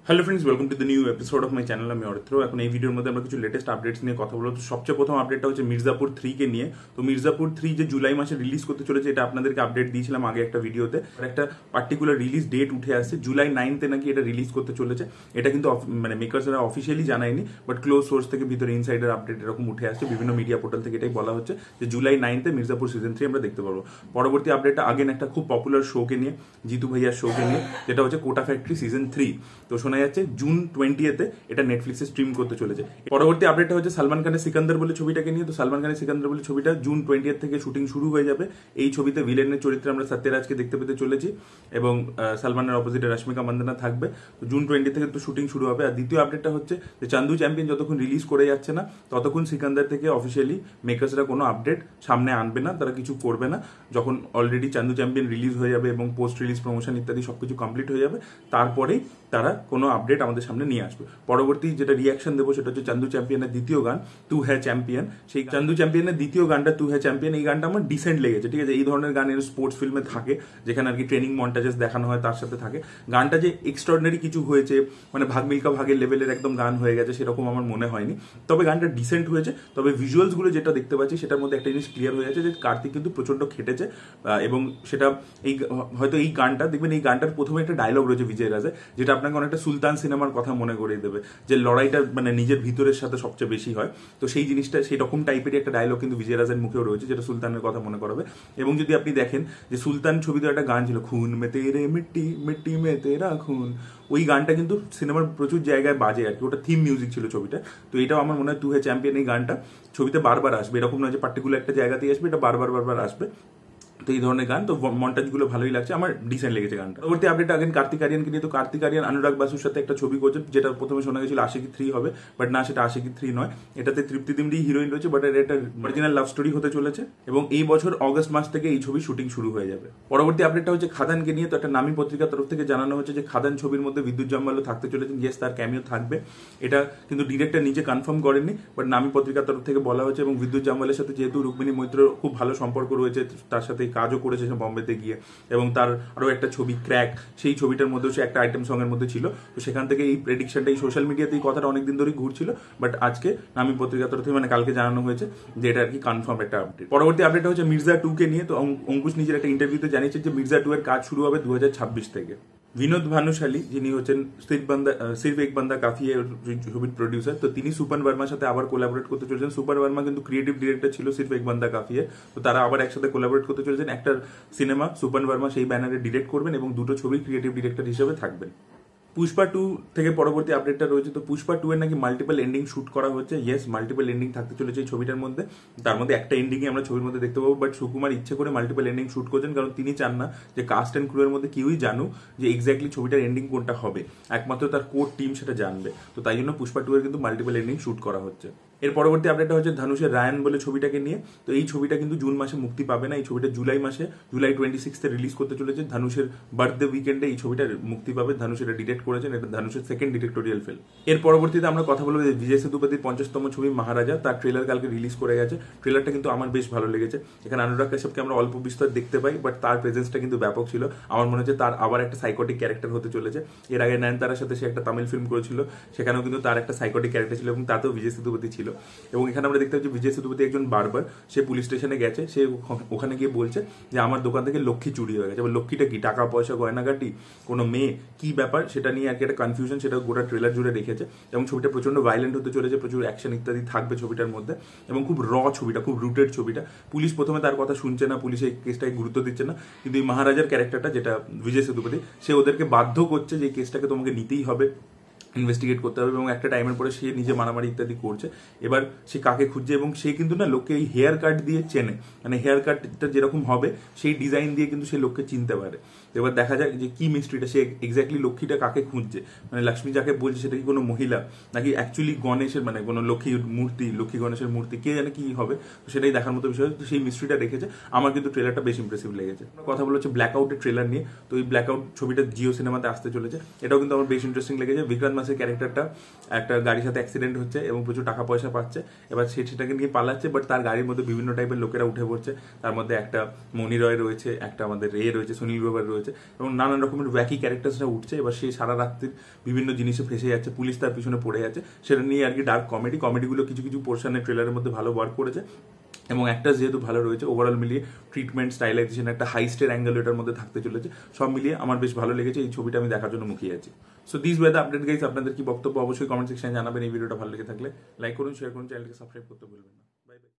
Hello friends, welcome to the new episode of my channel. আমি অরিত্র। এখন এই ভিডিওর মধ্যে আমরা কিছু লেটেস্ট আপডেটস নিয়ে কথা বলবো। তো সবচেয়ে প্রথম আপডেটটা হচ্ছে মির্জাপুর 3 কে নিয়ে। তো মির্জাপুর 3 যে জুলাই মাসে রিলিজ করতে চলেছে, এটা আপনাদেরকে আপডেট দিয়েছিলাম আগে একটা ভিডিওতে। একটা পার্টিকুলার রিলিজ ডেট উঠে আসছে, জুলাই 9 নাকি এটা রিলিজ করতে চলেছে। এটা কিন্তু মানে মেকার্সরা অফিসিয়ালি জানায়নি, বাট ক্লোজ সোর্স থেকে ভিতরে ইনসাইডার আপডেট এরকম উঠে আসছে। বিভিন্ন মিডিয়া পোর্টাল থেকে এটাই বলা হচ্ছে যে জুলাই 9 মির্জাপুর সিজন 3 আমরা দেখতে পারবো। পরবর্তী আপডেটটা আগেন একটা খুব পপুলার শোকে নিয়ে, জিতু ভাইয়ার শোকে নিয়ে, যেটা হচ্ছে কোটা ফ্যাক্টরি সিজন 3। তো শোনা যাচ্ছে জুন 20 এটা নেটফ্লিক্সে স্ট্রিম করতে চলেছে। পরবর্তী আপডেটটা হচ্ছে সালমান খানের সিকান্দার বলে ছবিটাকে নিয়ে। তো সালমান খানের সিকান্দার বলে ছবিটা জুন 20 থেকে শুটিং শুরু হয়ে যাবে। এই ছবিতে ভিলেনের চরিত্রে আমরা সত্যরাজকে দেখতে পেতে চলেছি এবং সালমানের অপোজিটে রশ্মিকা মান্দানা থাকবে। তো জুন 20 থেকে তো শুটিং শুরু হবে। আর দ্বিতীয় আপডেটটা হচ্ছে যে চান্দু চ্যাম্পিয়ন যতক্ষণ রিলিজ করে যাচ্ছে না, ততক্ষণ সিকান্দার থেকে অফিসিয়ালি মেকার্সরা কোনো আপডেট সামনে আনবে না, তারা কিছু করবে না। যখন অলরেডি চান্দু চ্যাম্পিয়ন রিলিজ হয়ে যাবে এবং পোস্ট রিলিজ প্রমোশন ইত্যাদি সবকিছু কমপ্লিট হয়ে যাবে, তারপরেই তারা কোনো আপডেট আমাদের সামনে নিয়ে আসবে। পরবর্তী যেটা রিয়াকশন দেবো সেটা হচ্ছে চান্দু চ্যাম্পিয়নের দ্বিতীয় গান তু হ্যায় চ্যাম্পিয়ন। সেই চান্দু চ্যাম্পিয়নের দ্বিতীয় গানটা তু হ্যায় চ্যাম্পিয়ন, এই গানটা আমার ডিসেন্ট লেগেছে। ঠিক আছে, এই ধরনের গান এর স্পোর্টস ফিল্মে থাকে, যেখানে আর কি ট্রেনিং মন্টাজেস দেখানো হয়, তার সাথে থাকে। গানটা যে এক্সট্রাঅর্ডিনারি কিছু হয়েছে, মানে ভাগ মিল্কা ভাগের লেভেলের একদম গান হয়ে গেছে, সেরকম আমার মনে হয়নি। তবে গানটা ডিসেন্ট হয়েছে। তবে ভিজুয়ালস গুলো যেটা দেখতে পাচ্ছি সেটার মধ্যে একটা জিনিস ক্লিয়ার হয়ে যাচ্ছে যে কার্তিক কিন্তু প্রচন্ড খেটেছে। এবং সেটা এই হয়তো এই গানটা দেখবেন, এই গানটার প্রথমে একটা ডায়লগ রয়েছে বিজয় রাজে, যেটা আপনাকে অনেকটা সুলতান সিনেমার কথা মনে করিয়ে দেবে, যে লড়াইটা মানে নিজের ভিতরের সাথে সবচেয়ে বেশি হয়। তো সেই জিনিসটা, সেই রকম টাইপেরই একটা ডায়লগ কিন্তু বিজয় রাজের মুখেও রয়েছে, যেটা সুলতানের কথা মনে করাবে। এবং যদি আপনি দেখেন যে সুলতান ছবিতে একটা গান ছিল, খুন মে তেরে মিট্টি মিট্টি মে তেরা খুন, ওই গানটা কিন্তু সিনেমার প্রচুর জায়গায় বাজে আর কি, ওটা থিম মিউজিক ছিল ছবিটা। তো এটাও আমার মনে হয় তু হ্যায় চ্যাম্পিয়ন এই গানটা ছবিতে বারবার আসবে, এরকম নয় যে পার্টিকুলার একটা জায়গাতেই আসবে, এটা বারবার আসবে। তো এই ধরনের গান, তো মন্টাজগুলো ভালোই লাগছে, আমার ডিসেন্ট লেগেছে গানটা। পরবর্তী আপডেট আগেন কার্তিক আরিয়ানকে নিয়ে। তো কার্তিক আরিয়ান অনুরাগ বাসুর সাথে একটা ছবি করছেন, যেটা প্রথমে শোনা গেছিল আশিকি 3 হবে, বাট না, সেটা আশিকি 3 নয়। এটাতে তৃপ্তি দিমরি হিরোইন রয়েছে, বাট এটা একটা অরিজিনাল লাভ স্টোরি হতে চলেছে এবং এই বছর অগস্ট মাস থেকে এই ছবি শুটিং শুরু হয়ে যাবে। পরবর্তী আপডেটটা হচ্ছে খাদানকে নিয়ে। তো একটা নামী পত্রিকার তরফ থেকে জানানো হচ্ছে যে খাদান ছবির মধ্যে বিদ্যুৎ জাম্বালও থাকতে চলেছেন। ইয়েস, তার ক্যামিও থাকবে। এটা কিন্তু ডিরেক্টর নিজে কনফার্ম করেননি, বাট নামী পত্রিকার তরফ থেকে বলা হয়েছে। এবং বিদ্যুৎ জাম্বালের সাথে যেহেতু রুক্মিণী মৈত্র খুব ভালো সম্পর্ক রয়েছে, তার সাথে কাজও করেছে বম্বেতে গিয়ে, এবং তার আরো একটা ছবি ক্র্যাক, সেই ছবিটার মধ্যেও সে একটা আইটেম সং এর মধ্যে ছিল। তো সেখান থেকে এই প্রেডিকশনটা, এই সোশ্যাল মিডিয়াতে এই কথাটা অনেকদিন ধরেই ঘুরছিল, বাট আজকে নামী পত্রিকার তরফ থেকে মানে কালকে জানানো হয়েছে যে এটা আর কি কনফার্ম একটা আপডেট। পরবর্তী আপডেটটা হচ্ছে মির্জা 2 কে নিয়ে। তো অঙ্কুশ নিজের একটা ইন্টারভিউতে জানিয়েছে যে মির্জা 2 এর কাজ শুরু হবে 2026 থেকে। বিনোদ ভানুশালী, যিনি হচ্ছেন সির্ফ এক বান্দা কাফি ছবির প্রডিউসার, তো তিনি সুপান বর্মার সাথে আবার কোলাবোরেট করতে চলেছেন। সুপান বর্মা কিন্তু ক্রিয়েটিভ ডিরেক্টর ছিল সির্ফ এক বান্দা কাফি, তো তারা আবার একসাথে কোলাবোরেট করতে চলেছেন একটা সিনেমা। সুপান বর্মা সেই ব্যানারে ডিরেক্ট করবেন এবং দুটো ছবি ক্রিয়েটিভ ডিরেক্টর হিসেবে থাকবেন। পুষ্পা 2 থেকে পরবর্তী আপডেটটা রয়েছে। তো পুষ্পা 2 এর নাকি মাল্টিপল এন্ডিং শুট করা হচ্ছে। ইয়েস, মাল্টিপল এন্ডিং থাকতে চলেছে এই ছবিটার মধ্যে। তার মধ্যে একটা এন্ডিংই আমরা ছবির মধ্যে দেখতে পাবো, বাট সুকুমার ইচ্ছে করে মাল্টিপল এন্ডিং শুট করছেন, কারণ তিনি চান না যে কাস্ট অ্যান্ড ক্রু এর মধ্যে কেউই জানুক যে এক্স্যাক্টলি ছবিটার এন্ডিং কোনটা হবে, একমাত্র তার কোর টিম সেটা জানবে। তো তাই জন্য পুষ্পা 2 এর কিন্তু মাল্টিপল এন্ডিং শুট করা হচ্ছে। এর পরবর্তী আপডেটটা হচ্ছে ধনুষের রায়ান বলে ছবিটাকে নিয়ে। তো এই ছবিটা কিন্তু জুন মাসে মুক্তি পাবে না, এই ছবিটা জুলাই 26 রিলিজ করতে চলেছে। ধনুষের বার্থডে উইকেন্ডে এই ছবিটা মুক্তি পাবে। ধনুষ এটা ডিরেক্ট করেছেন, এটা ধনুষের সেকেন্ড ডিরেক্টোরিয়াল ফিল্ম। এর পরবর্তীতে আমরা কথা বলবো যে বিজয় সেতুপতির 50তম ছবি মহারাজা, তার ট্রেলার কালকে রিলিজ করে গেছে। ট্রেলারটা কিন্তু আমার বেশ ভালো লেগেছে। এখানে অনুরাগ কাশ্যপকে আমরা অল্প বিস্তর দেখতে পাই, বাট তার প্রেজেন্সটা কিন্তু ব্যাপক ছিল। আমার মনে হচ্ছে তার আবার একটা সাইকোটিক ক্যারেক্টার হতে চলেছে। এর আগে নয়নতারার সাথে সে একটা তামিল ফিল্ম করেছিল, সেখানেও কিন্তু তার একটা সাইকোটিক ক্যারেক্টার ছিল এবং তাতেও বিজয় সেতুপতি ছিল। এবং এখানে আমরা দেখতে পাচ্ছি বিজয় সেতুপতি একজন বারবার, সে পুলিশ স্টেশনে গেছে, সে ওখানে গিয়ে বলছে যে আমার দোকান থেকে লক্ষ্মী চুরি হয়ে গেছে। লক্ষ্মীটা কি, টাকা পয়সা গয়নাগাটি, কোনো মেয়ে, কি ব্যাপার সেটা নিয়ে আর কি একটা কনফিউশন, সেটা গোটা ট্রেলার জুড়ে রেখেছে। এবং ছবিটা প্রচন্ড ভাইলেন্ট হতে চলেছে, প্রচুর অ্যাকশন ইত্যাদি থাকবে ছবিটার মধ্যে, এবং খুব ছবিটা, খুব রুটেড ছবিটা। পুলিশ প্রথমে তার কথা শুনছে না, পুলিশ এই কেসটাকে গুরুত্ব দিচ্ছে না, কিন্তু এই মহারাজার ক্যারেক্টারটা, যেটা বিজয় সেতুপতি, সে ওদেরকে বাধ্য করছে যে এই কেসটাকে তোমাকে নিতেই হবে, ইনভেস্টিগেট করতে হবে। এবং একটা টাইমের পরে সে নিজে মারামারি ইত্যাদি করছে। এবার সে কাকে খুঁজছে, এবং সে কিন্তু না লোককে এই হেয়ার কাট দিয়ে চেনে, মানে হেয়ার কাটটা যেরকম হবে সেই ডিজাইন দিয়ে কিন্তু সে লোককে চিনতে পারে। এবার দেখা যায় যে কি মিস্ট্রিটা, সে এক্স্যাক্টলি লক্ষ্মীটা কাকে খুঁজছে, মানে লক্ষ্মী যাকে বলছে সেটা কি কোনো মহিলা নাকি অ্যাকচুয়ালি গণেশের, মানে কোনো লক্ষ্মীর মূর্তি, লক্ষ্মী গণেশের মূর্তি, কে জানে কি হবে। তো সেটাই দেখার মতো বিষয়। তো সেই মিস্ট্রিটা রেখেছে। আমার কিন্তু ট্রেলারটা বেশ ইমপ্রেসিভ লেগেছে। কথা বলা হচ্ছে ব্ল্যাক আউটের ট্রেলার নিয়ে। তো এই ব্ল্যাক আউট ছবিটা জিও সিনেমাতে আসতে চলেছে, এটাও কিন্তু আমার বেশ ইন্টারেস্টিং লেগেছে। বিক্রান্ত মাসের ক্যারেক্টারটা একটা গাড়ির সাথে অ্যাক্সিডেন্ট হচ্ছে এবং প্রচুর টাকা পয়সা পাচ্ছে, এবার সেটাকে নিয়ে পালাচ্ছে, বাট তার গাড়ির মধ্যে বিভিন্ন টাইপের লোকেরা উঠে পড়ছে। তার মধ্যে একটা মনি রয় রয়েছে, একটা আমাদের রয়েছে, সুনীল গ্রোভার রয়েছে, চলেছে এবং নানান রকমের ওয়াকি ক্যারেক্টার্সরা উঠছে। এবার সে সারা রাত্রির বিভিন্ন জিনিসে ফেসে যাচ্ছে, পুলিশ তার পিছনে পড়ে যাচ্ছে, সেটা নিয়ে আর কি ডার্ক কমেডিগুলো কিছু কিছু পোর্শনের ট্রেলারের মধ্যে ভালো ওয়ার্ক করেছে এবং একটা যেহেতু ভালো রয়েছে, ওভারঅল মিলিয়ে ট্রিটমেন্ট, স্টাইলাইজেশন, একটা হাইস্টের অ্যাঙ্গেল এটার মধ্যে থাকতে চলেছে, সব মিলিয়ে আমার বেশ ভালো লেগেছে। এই ছবিটা আমি দেখার জন্য মুখিয়ে আছি। So this way the update guys. আপনাদের কি বক্তব্য অবশ্যই কমেন্ট সেকশনে জানাবেন। এই ভিডিওটা ভালো লেগে থাকলে লাইক করুন, শেয়ার করুন, চ্যানেলকে সাবস্ক্রাইব করতে ভুলবেন না। Bye bye.